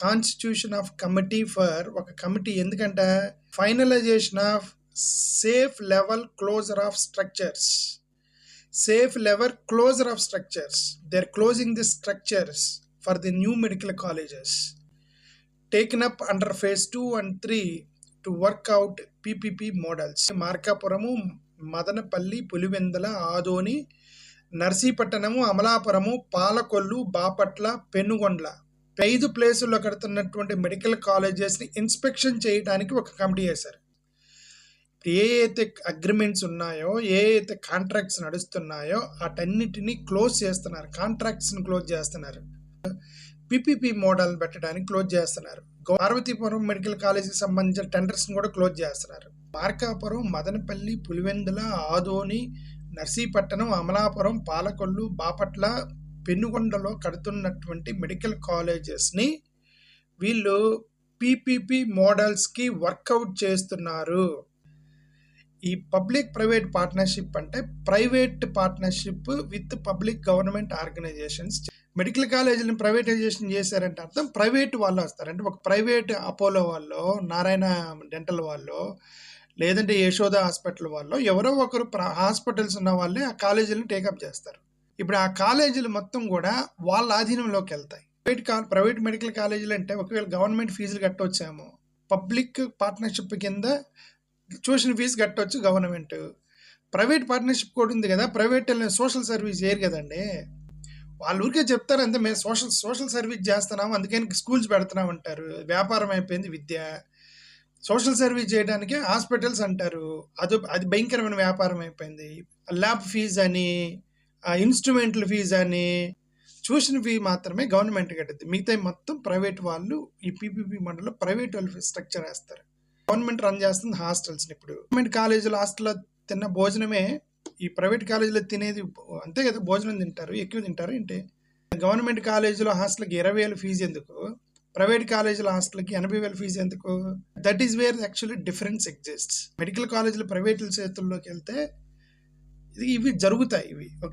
Constitution of committee for ఒక committee ఎందుకంటే finalisation of safe level closure of structures. Safe level closure of structures. They're closing the structures for the new medical colleges taken up under phase 2 and 3 to work out PPP models. Markapuram, Madanapalle, Pulivendula, Adoni, Narsipatnam, Amalapuram, Palakollu, Bapatla, Penugonda 5 ప్లేసుల్లో కడుతున్నటువంటి medical కాలేజెస్ని inspection చేయడానికి ఒక committee వేశారు. ఏ అయితే agreements ఉన్నాయో, ఏ అయితే contracts నడుస్తున్నాయో వాటన్నిటినీ close చేస్తున్నారు. కాంట్రాక్ట్స్ని క్లోజ్ చేస్తున్నారు. పిపిపి మోడల్ పెట్టడానికి క్లోజ్ చేస్తున్నారు. పార్వతీపురం మెడికల్ కాలేజీకి సంబంధించిన టెండర్స్ని కూడా క్లోజ్ చేస్తున్నారు. మార్కాపురం, మదనపల్లి, పులివెందుల, ఆదోని, నర్సీపట్టణం, అమలాపురం, పాలకొల్లు, బాపట్ల, పెనుగొండలో కడుతున్నటువంటి మెడికల్ కాలేజెస్ని వీళ్ళు పిపిపి మోడల్స్కి వర్కౌట్ చేస్తున్నారు. ఈ పబ్లిక్ ప్రైవేట్ పార్ట్నర్షిప్ అంటే private partnership with public government organisations. Medical కాలేజీలను ప్రైవేటైజేషన్ చేశారంటే అర్థం ప్రైవేట్ వాళ్ళు వస్తారు. అంటే ఒక ప్రైవేట్ అపోలో వాళ్ళు, నారాయణ డెంటల్ వాళ్ళు, లేదంటే యశోద హాస్పిటల్ వాళ్ళు, ఎవరో ఒకరు హాస్పిటల్స్ ఉన్న వాళ్ళే ఆ కాలేజీలను టేకప్ చేస్తారు. ఇప్పుడు ఆ కాలేజీలు మొత్తం కూడా వాళ్ళ ఆధీనంలోకి వెళ్తాయి. ప్రైవేట్ మెడికల్ కాలేజీలు అంటే ఒకవేళ గవర్నమెంట్ ఫీజులు కట్టవచ్చేమో, పబ్లిక్ పార్ట్నర్షిప్ కింద ట్యూషన్ ఫీజు కట్టవచ్చు గవర్నమెంట్. ప్రైవేట్ పార్ట్నర్షిప్ కూడా ఉంది కదా, ప్రైవేట్ సోషల్ సర్వీస్ చేయరు కదండి. వాళ్ళు ఊరికే చెప్తారు అంతే, మేము సోషల్ సర్వీస్ చేస్తున్నాము అందుకని స్కూల్స్ పెడుతున్నాం అంటారు. వ్యాపారం అయిపోయింది విద్య. సోషల్ సర్వీస్ చేయడానికి హాస్పిటల్స్ అంటారు, అది భయంకరమైన వ్యాపారం అయిపోయింది. ల్యాబ్ ఫీజు అని, ఇన్స్ట్రుమెంట్ల ఫీజు అని, ట్యూషన్ ఫీ మాత్రమే గవర్నమెంట్ కట్టుద్ది. మిగతా మొత్తం ప్రైవేట్ వాళ్ళు ఈ పీపీపీ మండలిలో ప్రైవేట్ వాళ్ళు స్ట్రక్చర్ వేస్తారు. గవర్నమెంట్ రన్ చేస్తుంది హాస్టల్స్ని. ఇప్పుడు గవర్నమెంట్ కాలేజీలో హాస్టల్లో తిన్న భోజనమే ఈ ప్రైవేట్ కాలేజీలో తినేది అంతే కదా. భోజనం తింటారు, ఎక్కువ తింటారు ఏంటి? గవర్నమెంట్ కాలేజీలో హాస్టల్కి 20,000 ఫీజు ఎందుకు, ప్రైవేట్ కాలేజీలో హాస్టల్కి 80,000 ఫీజు ఎందుకు? That is where actually difference exists. Medical కాలేజీలు ప్రైవేట్ చేతుల్లోకి వెళ్తే ఇవి జరుగుతాయి. ఇవి ఓకే.